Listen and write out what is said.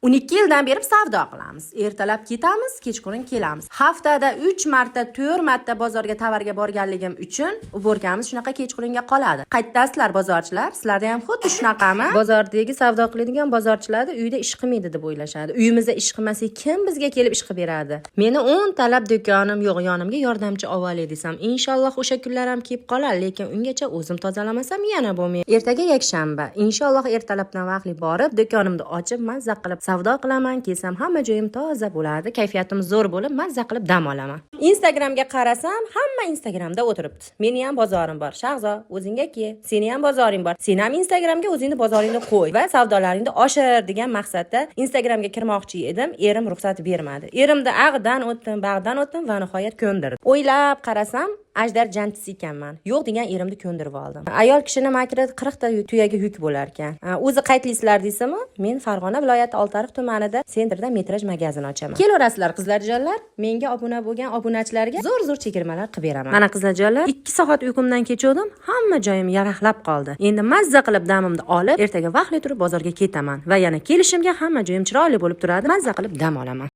12 yildan beri savdo qilamiz. Ertalab ketamiz, kechqurun kelamiz. Haftada 3 marta, 4 marta bozorga tovarga borganligim uchun uborkamiz shunaqa kechqurunga qoladi. Qaytdasizlar bozorchilar? Sizlarda ham xuddi shunaqami? Bozordagi savdo qiladigan bozorchilarni uyda ish qilmaydi deb o'ylashadi. Uyimizda ish qilmasa kim bizga kelib ish qilib beradi? Meni 10 talab do'konim yo'q, yonimga yordamchi olay desam, inshaalloh o'sha kunlar ham kelib qolar, lekin ungacha o'zim tozalamasam yana bo'lmaydi. Ertaga yakshanba. Inshaalloh ertalabdan vaqtli borib, do'konimni ochib, mazza qilib savdo qilaman, kelsam hamma joyim toza bo'ladi, kayfiyatim zo'r bo'lib, mazza qilib dam olaman. Instagramga qarasam, hamma Instagramda o'tiribdi. Meni ham bozorim bor. Shahzo, o'zingga kel. Seni ham bozoring bor. Sen ham Instagramga o'zingni bozoringni qo'y va savdolaringni oshir degan maqsadda Instagramga kirmoqchi edim. Erim ruxsat bermadi. Erimda ag'dan o'tdim, bag'dan o'tdim va nihoyat ko'ndirdi. O'ylab qarasam, ajdar jantisi ekanman. Yo'q degan erimni ko'ndirib oldim. Ayol kishini makrida 40 ta tuyaga yuk bo'lar ekan. O'zi qaytlisizlar deysizmi? Men Farg'ona viloyati Oltiariq tumanida sentrda metraj magazin ochaman. Kelaverasizlar qizlarjonlar. Menga obuna bo'lgan obunachilarga zo'r chegirmalar qilib beraman. Mana qizlarjonlar, 2 soat uyqumdan kechuvdim, hamma joyim yaraqlab qoldi. Endi mazza qilib damimni olib, ertaga vaqtli turib bozorga ketaman va yana kelishimga hamma joyim chiroyli bo'lib turadi. Mazza qilib dam olaman.